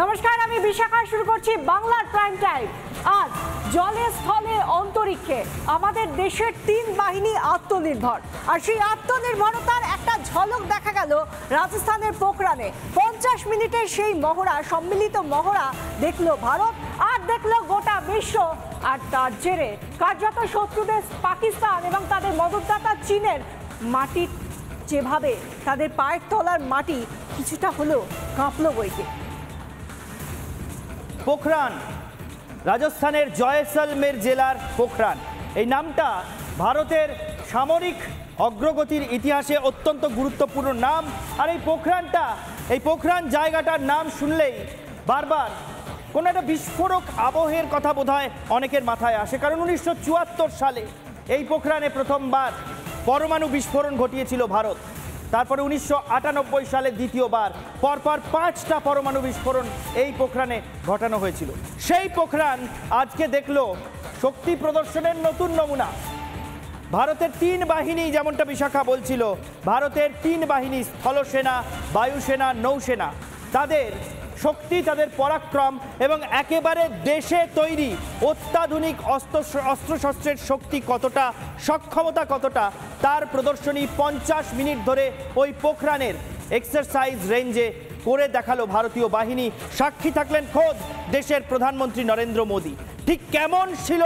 নমস্কার, আমি বিশাখা। শুরু করছি বাংলার প্রাইম টাইম। আজ জলে স্থলে অন্তরিক্ষে আমাদের দেশের তিন বাহিনী আত্মনির্ভর, আর সেই আত্মনির্ভরতার একটা ঝলক দেখা গেল রাজস্থানের পোখরানে। 50 মিনিটের সেই মহড়া, সম্মিলিত মহড়া দেখলো ভারত আর দেখলো গোটা বিশ্ব। আর তার জেরে কার্যত শত্রুদের পাকিস্তান এবং তাদের মদতদাতা চীনের মাটি যেভাবে তাদের পায়ের তলার মাটি কিছুটা হলেও কাঁপলো বইকে। পোখরান, রাজস্থানের জয়সলমের জেলার পোখরান, এই নামটা ভারতের সামরিক অগ্রগতির ইতিহাসে অত্যন্ত গুরুত্বপূর্ণ নাম। আর এই পোখরান জায়গাটার নাম শুনলেই বারবার কোনো একটা বিস্ফোরক আবহের কথা বোধহয় অনেকের মাথায় আসে, কারণ 1974 সালে এই পোখরানে প্রথমবার পরমাণু বিস্ফোরণ ঘটিয়েছিল ভারত। তারপরে 1998 সালে দ্বিতীয়বার, পরপর 5টা পরমাণু বিস্ফোরণ এই পোখরানে ঘটানো হয়েছিল। সেই পোখরান আজকে দেখলো শক্তি প্রদর্শনের নতুন নমুনা। ভারতের তিন বাহিনী, যেমনটা বিশাখা বলছিল, ভারতের তিন বাহিনী, স্থলসেনা, বায়ুসেনা, নৌসেনা, তাদের শক্তি, তাদের পরাক্রম এবং একেবারে দেশে তৈরি অত্যাধুনিক অস্ত্রশস্ত্রের শক্তি কতটা, সক্ষমতা কতটা, তার প্রদর্শনী 50 মিনিট ধরে ওই পোখরানের এক্সারসাইজ রেঞ্জে করে দেখালো ভারতীয় বাহিনী। সাক্ষী থাকলেন খোদ দেশের প্রধানমন্ত্রী নরেন্দ্র মোদী। ঠিক কেমন ছিল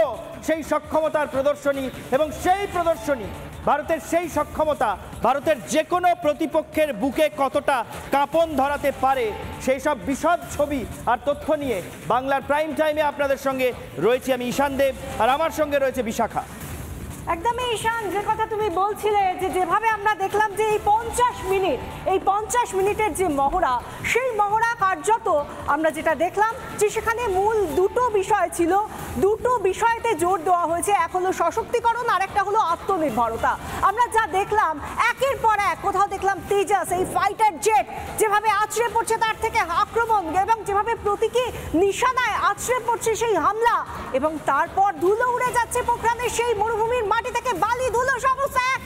সেই সক্ষমতার প্রদর্শনী এবং সেই প্রদর্শনী, ভারতের সেই সক্ষমতা ভারতের যে কোনো প্রতিপক্ষের বুকে কতটা কাঁপন ধরাতে পারে, সেই সব বিশদ ছবি আর তথ্য নিয়ে বাংলার প্রাইম টাইমে আপনাদের সঙ্গে রয়েছি আমি ঈশান দেব, আর আমার সঙ্গে রয়েছে বিশাখা। একদমই ঈশান, যে কথা তুমি বলছিলে, যে যেভাবে আমরা দেখলাম যে এই 50 মিনিটের যে মহড়া, সেই মহড়া কার্যত আমরা যেটা দেখলাম যে সেখানে মূল দুটো বিষয় ছিল, দুটো বিষয়তে জোর দেওয়া হয়েছে। এক হলো সশক্তিকরণ, আর একটা হলো আত্মনির্ভরতা। আমরা যা দেখলাম একের পর এক, কোথাও দেখলাম তেজাস, এই ফাইটার জেট যেভাবে আছড়ে পড়ছে, তার থেকে আক্রমণ এবং যেভাবে প্রতীকী নিশানায় আছড়ে পড়ছে সেই হামলা, এবং তারপর ধুলো উড়ে যাচ্ছে পোখরানের সেই মরুভূমির মাটি থেকে, বালি ধুলো সমস্ত এক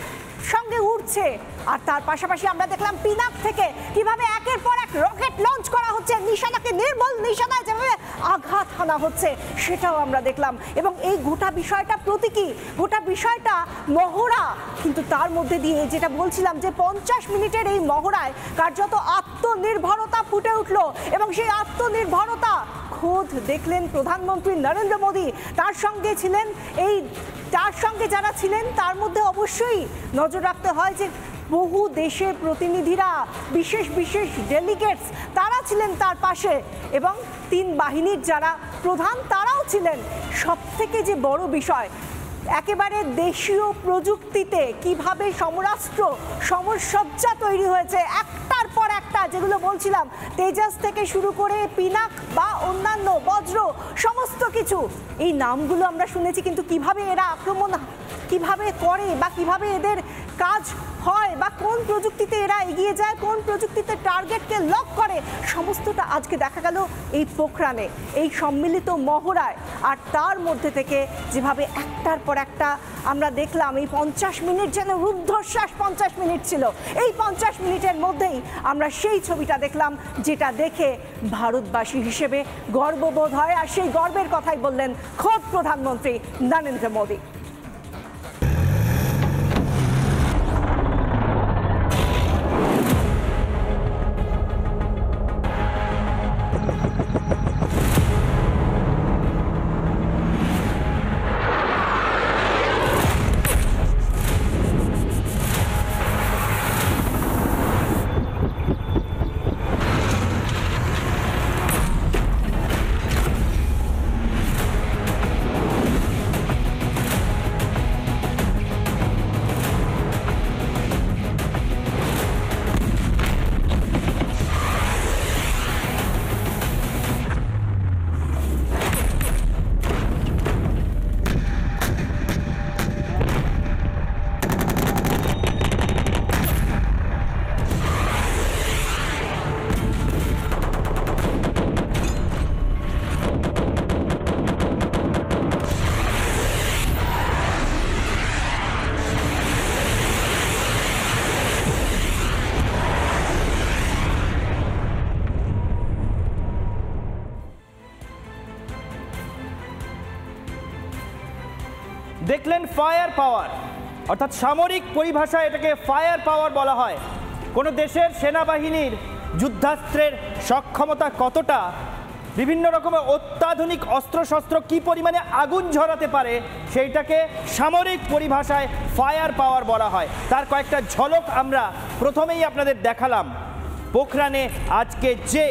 সঙ্গে উঠছে। আর তার পাশাপাশি আমরা দেখলাম পিনাক থেকে কিভাবে একের পর এক রকেট লঞ্চ করা হচ্ছে, নিশানাকে নির্মল নিশানায় যেভাবে আঘাত হানা হচ্ছে সেটাও আমরা দেখলাম। এবং এই গোটা বিষয়টা প্রতীকী, গোটা বিষয়টা মহড়া, কিন্তু তার মধ্যে দিয়ে যেটা বলছিলাম যে 50 মিনিটের এই মহড়ায় কার্যত আত্মনির্ভরতা ফুটে উঠলো। এবং সেই আত্মনির্ভরতা খোদ দেখলেন প্রধানমন্ত্রী নরেন্দ্র মোদী। তার সঙ্গে যারা ছিলেন তার মধ্যে অবশ্যই নজর রাখতে হয় যে বহু দেশের প্রতিনিধিরা, বিশেষ বিশেষ ডেলিগেটস, তারা ছিলেন তার পাশে, এবং তিন বাহিনীর যারা প্রধান তারাও ছিলেন। সবথেকে যে বড় বিষয়, একেবারে দেশীয় প্রযুক্তিতে কিভাবে সমরাস্ত্র, সমরসজ্জা তৈরি হয়েছে একটার পর একটা, যেগুলো বলছিলাম তেজাস থেকে শুরু করে পিনাক বা অন্যান্য বজ্র, সমস্ত কিছু এই নামগুলো আমরা শুনেছি, কিন্তু কিভাবে এরা আক্রমণ কিভাবে করে বা কিভাবে এদের কাজ হয় বা কোন প্রযুক্তিতে এরা এগিয়ে যায়, কোন প্রযুক্তিতে টার্গেটকে লক করে, সমস্তটা আজকে দেখা গেল এই পোখরানে, এই সম্মিলিত মহড়ায়। আর তার মধ্যে থেকে যেভাবে একটার পর একটা আমরা দেখলাম, এই 50 মিনিট যেন রুদ্ধশ্বাস 50 মিনিট ছিল। এই 50 মিনিটের মধ্যেই আমরা সেই ছবিটা দেখলাম যেটা দেখে ভারতবাসী হিসেবে গর্ববোধ হয়, আর সেই গর্বের কথাই বললেন খোদ প্রধানমন্ত্রী নরেন্দ্র মোদী। দেখলেন ফায়ার পাওয়ার, অর্থাৎ সামরিক পরিভাষায় এটাকে ফায়ার পাওয়ার বলা হয়। কোনো দেশের সেনাবাহিনীর যুদ্ধাস্ত্রের সক্ষমতা কতটা, বিভিন্ন রকমের অত্যাধুনিক অস্ত্রশস্ত্র কি পরিমাণে আগুন ঝরাতে পারে, সেইটাকে সামরিক পরিভাষায় ফায়ার পাওয়ার বলা হয়। তার কয়েকটা ঝলক আমরা প্রথমেই আপনাদের দেখালাম। পোখরানে আজকে যে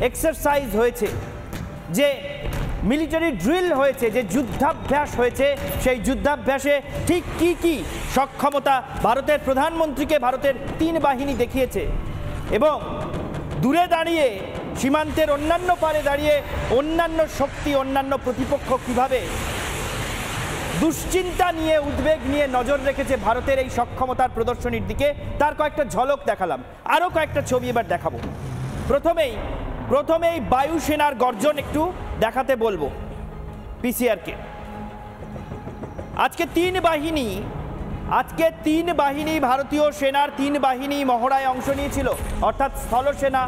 এক্সারসাইজ হয়েছে, যে মিলিটারি ড্রিল হয়েছে, যে যুদ্ধাভ্যাস হয়েছে, সেই যুদ্ধাভ্যাসে ঠিক কি কি সক্ষমতা ভারতের প্রধানমন্ত্রীকে ভারতের 3 বাহিনী দেখিয়েছে, এবং দূরে দাঁড়িয়ে সীমান্তের অন্যান্য পারে দাঁড়িয়ে অন্যান্য শক্তি, অন্যান্য প্রতিপক্ষ কিভাবে দুশ্চিন্তা নিয়ে, উদ্বেগ নিয়ে নজর রেখেছে ভারতের এই সক্ষমতার প্রদর্শনীর দিকে, তার কয়েকটা ঝলক দেখালাম। আরও কয়েকটা ছবি এবার দেখাবো। প্রথমেই বায়ুসেনার গর্জন একটু দেখাতে বলবো পিসিআরকে। আজকে 3 বাহিনী ভারতীয় সেনার 3 বাহিনী মহড়ায় অংশ নিয়েছিল, অর্থাৎ স্থলসেনা,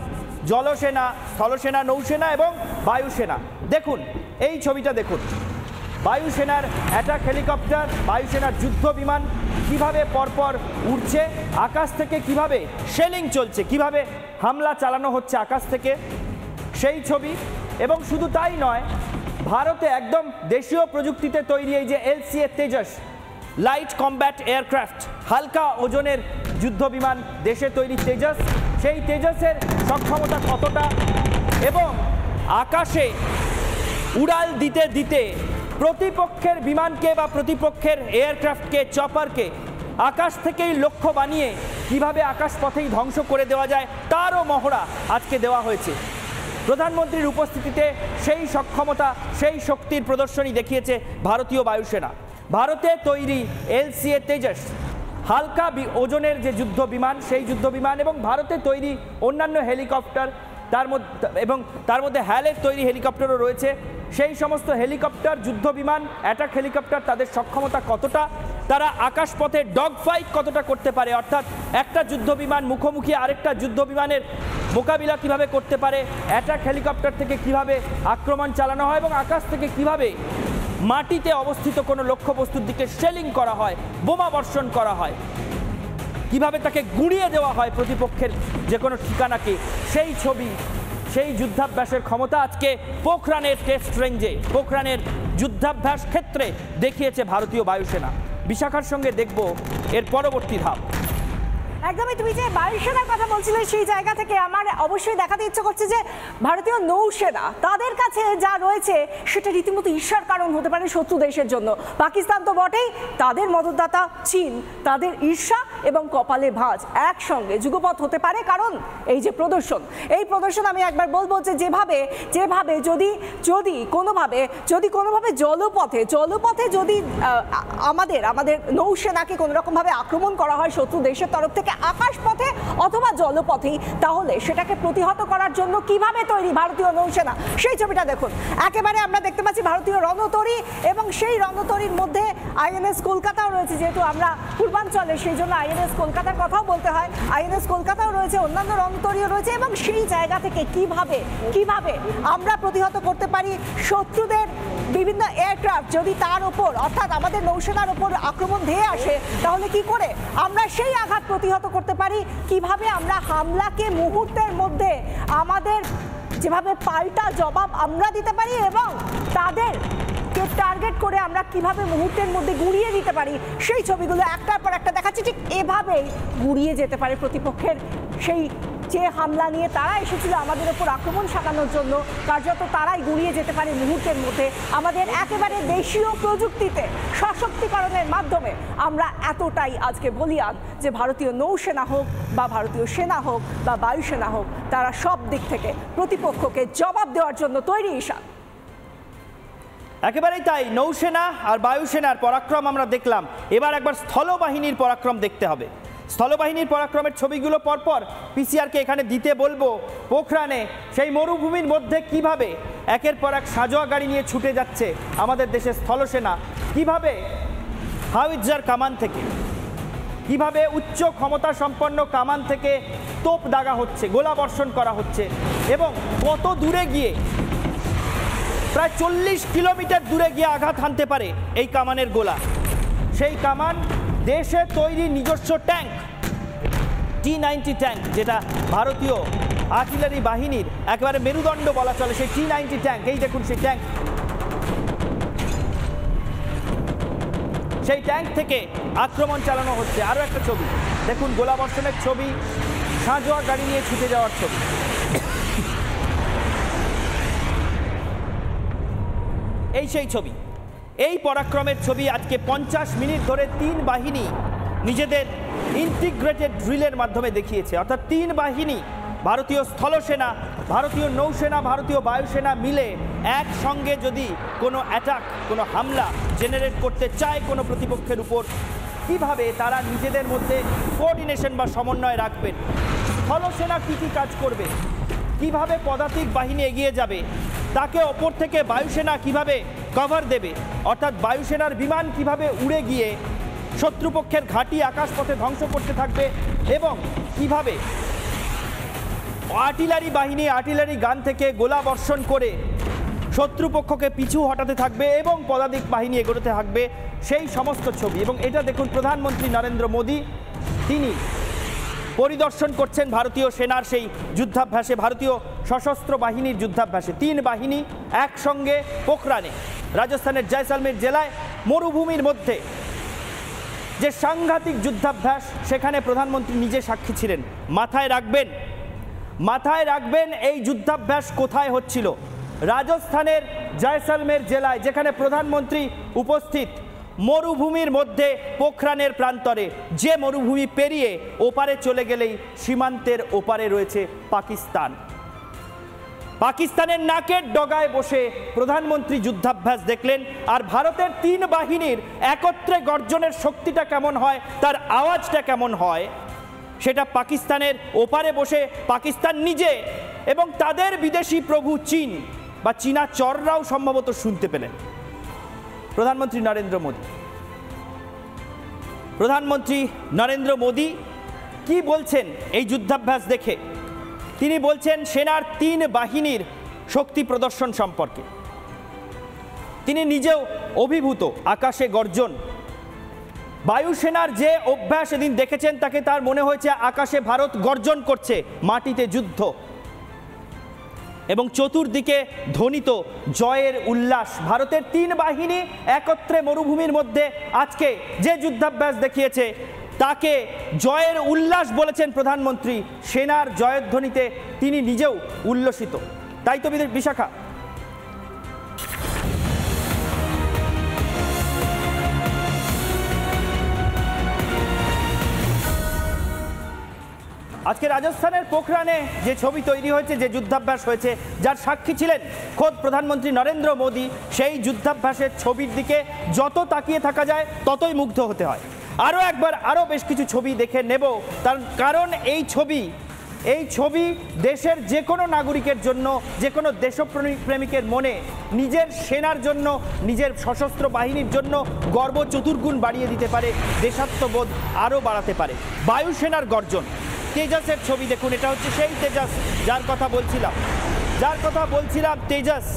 জলসেনা, স্থলসেনা, নৌসেনা এবং বায়ুসেনা। দেখুন এই ছবিটা দেখুন, বায়ুসেনার অ্যাটাক হেলিকপ্টার, বায়ুসেনার যুদ্ধ বিমান কিভাবে পরপর উঠছে, আকাশ থেকে কিভাবে শেলিং চলছে, কিভাবে হামলা চালানো হচ্ছে আকাশ থেকে, সেই ছবি। এবং শুধু তাই নয়, ভারতে একদম দেশীয় প্রযুক্তিতে তৈরি এই যে LCA Tejas, light combat aircraft, হালকা ওজনের যুদ্ধ বিমান, দেশে তৈরি তেজস, সেই তেজসের সক্ষমতা কতটা, এবং আকাশে উড়াল দিতে দিতে প্রতিপক্ষের বিমানকে বা প্রতিপক্ষের এয়ারক্রাফটকে, চপারকে আকাশ থেকেই লক্ষ্য বানিয়ে কিভাবে আকাশপথেই ধ্বংস করে দেওয়া যায়, তারও মহড়া আজকে দেওয়া হয়েছে। প্রধানমন্ত্রীর উপস্থিতিতে সেই সক্ষমতা, সেই শক্তির প্রদর্শনী দেখিয়েছে ভারতীয় বায়ুসেনা। ভারতে তৈরি LCA তেজস, হালকা ওজনের যে যুদ্ধ বিমান, সেই যুদ্ধ বিমান, এবং ভারতে তৈরি অন্যান্য হেলিকপ্টার, তার মধ্যে হ্যালের তৈরি হেলিকপ্টারও রয়েছে। সেই সমস্ত হেলিকপ্টার, যুদ্ধ বিমান, অ্যাটাক হেলিকপ্টার, তাদের সক্ষমতা কতটা, তারা আকাশপথে ডগ ফাইট কতটা করতে পারে, অর্থাৎ একটা যুদ্ধ বিমান মুখোমুখি আরেকটা যুদ্ধ বিমানের মোকাবিলা কিভাবে করতে পারে, অ্যাটাক হেলিকপ্টার থেকে কিভাবে আক্রমণ চালানো হয়, এবং আকাশ থেকে কিভাবে মাটিতে অবস্থিত কোনো লক্ষ্যবস্তুর দিকে শেলিং করা হয়, বোমা বর্ষণ করা হয়, কিভাবে তাকে গুঁড়িয়ে দেওয়া হয় প্রতিপক্ষের যে কোনো ঠিকানাকে, সেই ছবি, সেই যুদ্ধাভ্যাসের ক্ষমতা আজকে পোখরানের টেস্ট রেঞ্জে, পোখরানের যুদ্ধাভ্যাস ক্ষেত্রে দেখিয়েছে ভারতীয় বায়ুসেনা। বিশাখার সঙ্গে দেখব এর পরবর্তী ধাপ। একদমই, তুমি যে বায়ুসেনার কথা বলছিলে সেই জায়গা থেকে আমার অবশ্যই দেখাতে ইচ্ছে করছে যে ভারতীয় নৌসেনা, তাদের কাছে যা রয়েছে সেটা রীতিমতো ঈর্ষার কারণ হতে পারে শত্রু দেশের জন্য। পাকিস্তান তো বটেই, তাদের মদতদাতা চীন, তাদের ঈর্ষা এবং কপালে ভাঁজ একসঙ্গে যুগপৎ হতে পারে। কারণ এই যে প্রদর্শন, এই প্রদর্শন আমি একবার বলবো যে যেভাবে যদি কোনোভাবে জলপথে যদি আমাদের নৌসেনাকে কোনো রকমভাবে আক্রমণ করা হয় শত্রু দেশের তরফ থেকে আকাশপথে অথবা জলপথেই, তাহলে সেটাকে প্রতিহত করার জন্য কিভাবে তৈরি ভারতীয় নৌসেনা, সেই ছবিটা দেখুন। একেবারে আমরা দেখতে পাচ্ছি ভারতীয় রণতরী, এবং সেই রণতরীর মধ্যে INS কলকাতাও রয়েছে। যেহেতু আমরা পূর্বাঞ্চলে, সেই জন্য INS কলকাতার কথাও বলতে হয়। INS কলকাতাও রয়েছে, অন্যান্য রণতরীও রয়েছে, এবং সেই জায়গা থেকে কিভাবে আমরা প্রতিহত করতে পারি শত্রুদের বিভিন্ন এয়ারক্রাফট যদি তার ওপর, অর্থাৎ আমাদের নৌসেনার ওপর আক্রমণ ধেয়ে আসে, তাহলে কি করে আমরা সেই আঘাত প্রতিহত করতে পারি, কিভাবে আমরা হামলাকে মুহূর্তের মধ্যে আমাদের যেভাবে পাল্টা জবাব আমরা দিতে পারি, এবং তাদেরকে টার্গেট করে আমরা কিভাবে মুহূর্তের মধ্যে গুড়িয়ে দিতে পারি, সেই ছবিগুলো একটার পর একটা দেখাচ্ছি। ঠিক এভাবেই গুড়িয়ে যেতে পারে প্রতিপক্ষের সেই যে হামলা নিয়ে তারা এসেছিল আমাদের উপর আক্রমণ সাজানোর জন্য, কার্যত তারাই গুড়িয়ে যেতে পারে মুহূর্তের মধ্যে। আমাদের একেবারে দেশীয় প্রযুক্তিতে সশক্তিকরণের মাধ্যমে আমরা এতটাই আজকে বলিয়ান যে ভারতীয় নৌসেনা হোক বা ভারতীয় সেনা হোক বা বায়ুসেনা হোক, তারা সব দিক থেকে প্রতিপক্ষকে জবাব দেওয়ার জন্য তৈরি। ঈশান, একেবারেই তাই। নৌসেনা আর বায়ুসেনার পরাক্রম আমরা দেখলাম, এবার একবার স্থলবাহিনীর পরাক্রম দেখতে হবে। স্থলবাহিনীর পরাক্রমের ছবিগুলো পরপর পিসিআরকে এখানে দিতে বলবো। পোখরানে সেই মরুভূমির মধ্যে কিভাবে একের পর এক সাজোয়া গাড়ি নিয়ে ছুটে যাচ্ছে আমাদের দেশের স্থলসেনা, কিভাবে হাউইটজার কামান থেকে, কিভাবে উচ্চ ক্ষমতা সম্পন্ন কামান থেকে তোপ দাগা হচ্ছে, গোলা বর্ষণ করা হচ্ছে, এবং কত দূরে গিয়ে, প্রায় 40 কিলোমিটার দূরে গিয়ে আঘাত হানতে পারে এই কামানের গোলা। সেই কামান দেশে তৈরি নিজস্ব ট্যাঙ্ক T-90 ট্যাঙ্ক, যেটা ভারতীয় আর্টিলারি বাহিনীর একেবারে মেরুদণ্ড বলা চলে, সেই T-90 ট্যাঙ্ক। এই দেখুন সেই ট্যাঙ্ক, সেই ট্যাঙ্ক থেকে আক্রমণ চালানো হচ্ছে। আরও একটা ছবি দেখুন, গোলাবর্ষণের ছবি, সাঁজোয়া গাড়ি নিয়ে ছুটে যাওয়ার ছবি। এই সেই ছবি, এই পরাক্রমের ছবি। আজকে 50 মিনিট ধরে 3 বাহিনী নিজেদের ইন্টিগ্রেটেড ড্রিলের মাধ্যমে দেখিয়েছে। অর্থাৎ 3 বাহিনী, ভারতীয় স্থলসেনা, ভারতীয় নৌসেনা, ভারতীয় বায়ুসেনা মিলে একসঙ্গে যদি কোনো অ্যাটাক, কোনো হামলা জেনারেট করতে চায় কোনো প্রতিপক্ষের উপর, কিভাবে তারা নিজেদের মধ্যে কোঅর্ডিনেশন বা সমন্বয় রাখবেন, স্থলসেনা কী কী কাজ করবে, কিভাবে পদাতিক বাহিনী এগিয়ে যাবে, তাকে ওপর থেকে বায়ুসেনা কিভাবে কভার দেবে, অর্থাৎ বায়ুসেনার বিমান কিভাবে উড়ে গিয়ে শত্রুপক্ষের ঘাঁটি আকাশপথে ধ্বংস করতে থাকবে, এবং কিভাবে আর্টিলারি বাহিনী আর্টিলারি গান থেকে গোলা বর্ষণ করে শত্রুপক্ষকে পিছু হটাতে থাকবে এবং পদাতিক বাহিনী এগোতে থাকবে, সেই সমস্ত ছবি। এবং এটা দেখুন, প্রধানমন্ত্রী নরেন্দ্র মোদী তিনি পরিদর্শন করছেন ভারতীয় সেনার সেই যুদ্ধাভ্যাসে, ভারতীয় সশস্ত্র বাহিনীর যুদ্ধাভ্যাসে। 3 বাহিনী একসঙ্গে পোখরানে, রাজস্থানের জয়সলমের জেলায় মরুভূমির মধ্যে যে সাংঘাতিক যুদ্ধাভ্যাস, সেখানে প্রধানমন্ত্রী নিজে সাক্ষী ছিলেন। মাথায় রাখবেন এই যুদ্ধাভ্যাস কোথায় হচ্ছিল। রাজস্থানের জয়সলমের জেলায়, যেখানে প্রধানমন্ত্রী উপস্থিত, মরুভূমির মধ্যে পোখরানের প্রান্তরে, যে মরুভূমি পেরিয়ে ওপারে চলে গেলেই সীমান্তের ওপারে রয়েছে পাকিস্তান। পাকিস্তানের নাকের ডগায় বসে প্রধানমন্ত্রী যুদ্ধাভ্যাস দেখলেন। আর ভারতের 3 বাহিনীর একত্রে গর্জনের শক্তিটা কেমন হয়, তার আওয়াজটা কেমন হয়, সেটা পাকিস্তানের ওপারে বসে পাকিস্তান নিজে এবং তাদের বিদেশি প্রভু চীন বা চীনা চররাও সম্ভবত শুনতে পেলেন। প্রধানমন্ত্রী নরেন্দ্র মোদী কি বলছেন এই যুদ্ধাভ্যাস দেখে? তিনি বলছেন সেনার 3 বাহিনীর শক্তি প্রদর্শন সম্পর্কে। তিনি নিজেও অভিভূত। আকাশে গর্জন, বায়ুসেনার যে অভ্যাস এদিন দেখেছেন, তাকে তার মনে হয়েছে আকাশে ভারত গর্জন করছে, মাটিতে যুদ্ধ, এবং চতুর্দিকে ধ্বনিত জয়ের উল্লাস। ভারতের 3 বাহিনী একত্রে মরুভূমির মধ্যে আজকে যে যুদ্ধাভ্যাস দেখিয়েছে, তাকে জয়ের উল্লাস বলেছেন প্রধানমন্ত্রী। সেনার জয়ধ্বনিতে তিনি নিজেও উল্লসিত, তাই তো বিশাখা? আজকে রাজস্থানের পোখরানে যে ছবি তৈরি হয়েছে, যে যুদ্ধাভ্যাস হয়েছে, যার সাক্ষী ছিলেন খোদ প্রধানমন্ত্রী নরেন্দ্র মোদী, সেই যুদ্ধাভ্যাসের ছবির দিকে যত তাকিয়ে থাকা যায় ততই মুগ্ধ হতে হয়। আরও বেশ কিছু ছবি দেখে নেব, কারণ এই ছবি দেশের যে কোনো নাগরিকের জন্য, যে কোনো দেশপ্রেমিকের মনে নিজের সেনার জন্য, নিজের সশস্ত্র বাহিনীর জন্য গর্ব চতুর্গুণ বাড়িয়ে দিতে পারে, দেশাত্মবোধ আরও বাড়াতে পারে। বায়ুসেনার গর্জন, তেজাসের ছবি দেখুন। এটা হচ্ছে সেই তেজাস যার কথা বলছিলাম, তেজাস।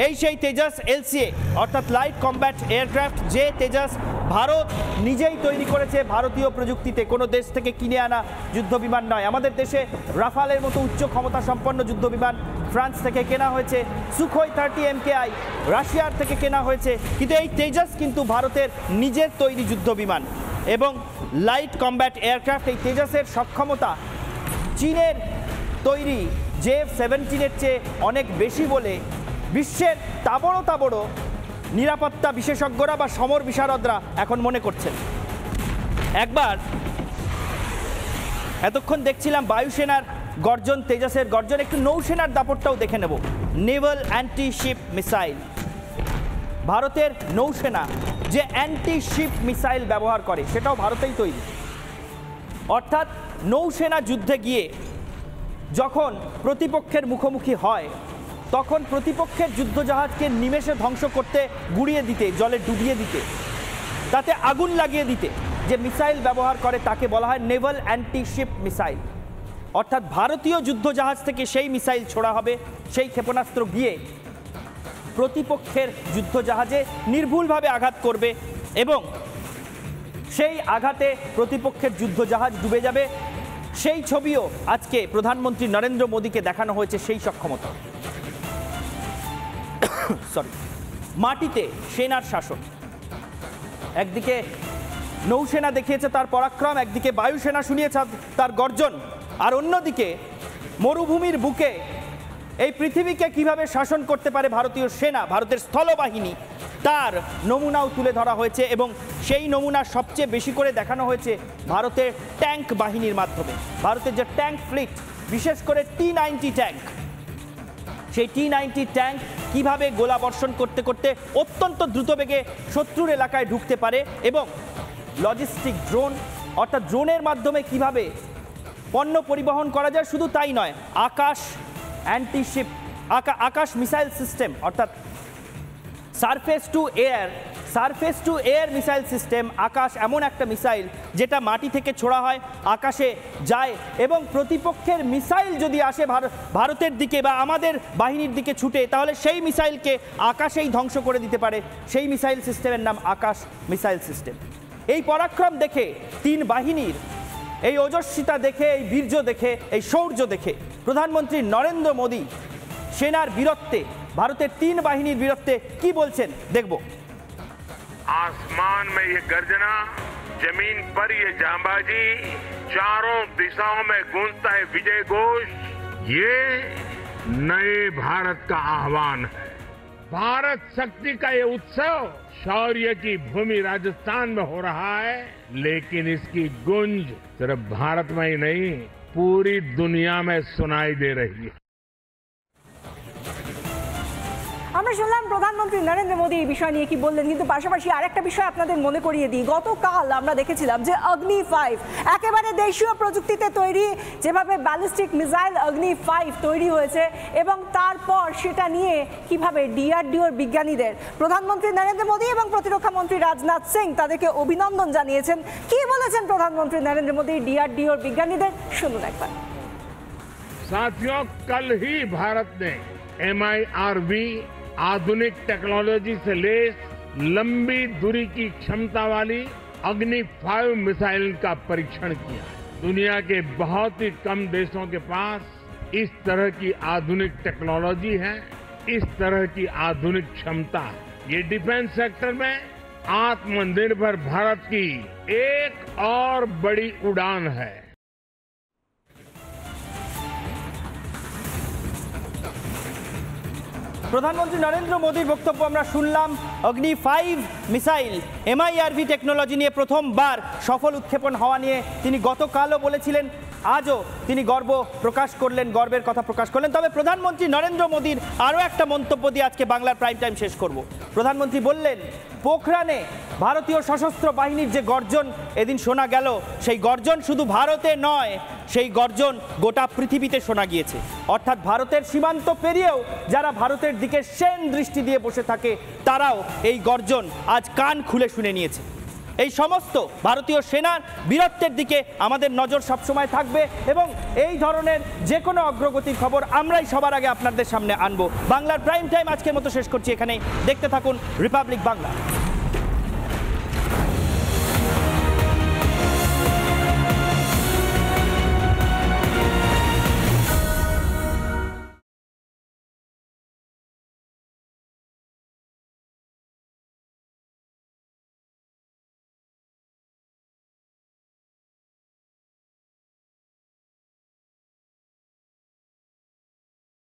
এই সেই তেজাস LCA, অর্থাৎ লাইট কম্ব্যাট এয়ারক্রাফট, যে তেজাস ভারত নিজেই তৈরি করেছে ভারতীয় প্রযুক্তিতে, কোনো দেশ থেকে কিনে আনা যুদ্ধবিমান নয়। আমাদের দেশে রাফালের মতো উচ্চ ক্ষমতা সম্পন্ন যুদ্ধবিমান ফ্রান্স থেকে কেনা হয়েছে, সুখোই 30 MKI রাশিয়ার থেকে কেনা হয়েছে, কিন্তু এই তেজাস কিন্তু ভারতের নিজের তৈরি যুদ্ধবিমান এবং লাইট কম্ব্যাট এয়ারক্রাফট। এই তেজাসের সক্ষমতা চীনের তৈরি JF-17-এর চেয়ে অনেক বেশি বলে বিশ্বের তাবড়ো নিরাপত্তা বিশেষজ্ঞরা বা সমর বিশারদরা এখন মনে করছেন। এতক্ষণ দেখছিলাম বায়ুসেনার গর্জন, তেজাসের গর্জন, একটু নৌসেনার দাপটটাও দেখে নেব। Naval anti sheep missile. ভারতের নৌসেনা যে অ্যান্টি শিপ মিসাইল ব্যবহার করে, সেটাও ভারতেই তৈরি। অর্থাৎ নৌসেনা যুদ্ধে গিয়ে যখন প্রতিপক্ষের মুখোমুখি হয়, তখন প্রতিপক্ষের যুদ্ধজাহাজকে নিমেষে ধ্বংস করতে, গুড়িয়ে দিতে, জলে ডুবিয়ে দিতে, তাতে আগুন লাগিয়ে দিতে যে মিসাইল ব্যবহার করে, তাকে বলা হয় নেভাল অ্যান্টি শিপ মিসাইল। অর্থাৎ ভারতীয় যুদ্ধজাহাজ থেকে সেই মিসাইল ছোড়া হবে, সেই ক্ষেপণাস্ত্র গিয়ে প্রতিপক্ষের যুদ্ধজাহাজে নির্ভুলভাবে আঘাত করবে, এবং সেই আঘাতে প্রতিপক্ষের যুদ্ধজাহাজ ডুবে যাবে, সেই ছবিও আজকে প্রধানমন্ত্রী নরেন্দ্র মোদীকে দেখানো হয়েছে সেই সক্ষমতা। সরি, মাটিতে সেনার শাসন। একদিকে নৌসেনা দেখিয়েছে তার পরাক্রম, একদিকে বায়ুসেনা শুনিয়েছে তার গর্জন, আর অন্যদিকে মরুভূমির বুকে এই পৃথিবীকে কিভাবে শাসন করতে পারে ভারতীয় সেনা, ভারতের স্থলবাহিনী, তার নমুনাও তুলে ধরা হয়েছে। এবং সেই নমুনা সবচেয়ে বেশি করে দেখানো হয়েছে ভারতের ট্যাঙ্ক বাহিনীর মাধ্যমে। ভারতের যে ট্যাঙ্ক ফ্লিট, বিশেষ করে T-90 ট্যাঙ্ক, সেই T-90 ট্যাঙ্ক কিভাবে গোলা বর্ষণ করতে করতে অত্যন্ত দ্রুতবেগে শত্রুর এলাকায় ঢুকতে পারে, এবং লজিস্টিক ড্রোন অর্থাৎ ড্রোনের মাধ্যমে কিভাবে পণ্য পরিবহন করা যায়। শুধু তাই নয়, Akash antiship, Akash missile system অর্থাৎ surface to air missile system. Akash এমন একটা মিসাইল যেটা মাটি থেকে ছোড়া হয়, আকাশে যায়, এবং প্রতিপক্ষের মিসাইল যদি আসে ভারতের দিকে বা আমাদের বাহিনীর দিকে ছুটে, তাহলে সেই মিসাইলকে আকাশেই ধ্বংস করে দিতে পারে। সেই মিসাইল সিস্টেমের নাম আকাশ মিসাইল সিস্টেম। এই পরাক্রম দেখে, তিন বাহিনীর এই ওজস্বিতা দেখে, এই বীর্য দেখে, এই শৌর্য দেখে প্রধানমন্ত্রী নরেন্দ্র মোদী সেনার বীরত্বে, ভারতের তিন বাহিনীর বীরত্বে কি বলছেন দেখব। आसमान में ये गर्जना, जमीन पर ये जांबाजी, चारों दिशाओं में गूंजता है विजय घोष। ये नए भारत का आह्वान है। भारत शक्ति का ये उत्सव शौर्य की भूमि राजस्थान में हो रहा है, लेकिन इसकी गूंज सिर्फ भारत में ही नहीं, पूरी दुनिया में सुनाई दे रही है। আমরা শুনলাম প্রধানমন্ত্রী নরেন্দ্র মোদী এই বিষয় নিয়ে কি বললেন, কিন্তু পাশাপাশি আরেকটা বিষয় আপনাদের মনে করিয়ে দিই। গতকাল আমরা দেখেছিলাম যে অগ্নি 5 একেবারে দেশীয় প্রযুক্তিতে তৈরি, যেভাবে ব্যালিস্টিক মিসাইল অগ্নি 5 তৈরি হয়েছে, এবং তারপর সেটা নিয়ে কিভাবে ডিআরডিওর বিজ্ঞানীদের প্রধানমন্ত্রী নরেন্দ্র মোদী এবং প্রতিরক্ষা মন্ত্রী রাজনাথ সিং তাদেরকে অভিনন্দন জানিয়েছেন। কি বলেছেন প্রধানমন্ত্রী নরেন্দ্র মোদী ডিআরডিওর বিজ্ঞানীদের, শুনুন একবার। साथियों, कल ही भारत ने MIRV आधुनिक टेक्नोलॉजी से लैस लंबी दूरी की क्षमता वाली अग्नि 5 मिसाइल का परीक्षण किया। दुनिया के बहुत ही कम देशों के पास इस तरह की आधुनिक टेक्नोलॉजी है, इस तरह की आधुनिक क्षमता है। ये डिफेंस सेक्टर में आत्मनिर्भर भारत की एक और बड़ी उड़ान है। প্রধানমন্ত্রী নরেন্দ্র মোদীর বক্তব্য আমরা শুনলাম। অগ্নি 5 মিসাইল MIRV টেকনোলজি নিয়ে প্রথমবার সফল উৎক্ষেপণ হওয়া নিয়ে তিনি গতকালও বলেছিলেন, আজও তিনি গর্বের কথা প্রকাশ করলেন। তবে প্রধানমন্ত্রী নরেন্দ্র মোদীর আরও একটা মন্তব্য দিয়ে আজকে বাংলার প্রাইম টাইম শেষ করব। প্রধানমন্ত্রী বললেন, পোখরানে ভারতীয় সশস্ত্র বাহিনীর যে গর্জন এদিন শোনা গেল, সেই গর্জন শুধু ভারতে নয়, সেই গর্জন গোটা পৃথিবীতে শোনা গিয়েছে। অর্থাৎ ভারতের সীমান্ত পেরিয়েও যারা ভারতের দিকে সেন দৃষ্টি দিয়ে বসে থাকে, তারাও এই গর্জন আজ কান খুলে শুনে নিয়েছে। এই সমস্ত ভারতীয় সেনার বীরত্বের দিকে আমাদের নজর সবসময় থাকবে, এবং এই ধরনের যে কোনো অগ্রগতির খবর আমরাই সবার আগে আপনাদের সামনে আনবো। বাংলার প্রাইম টাইম আজকের মতো শেষ করছি এখানেই। দেখতে থাকুন রিপাবলিক বাংলা।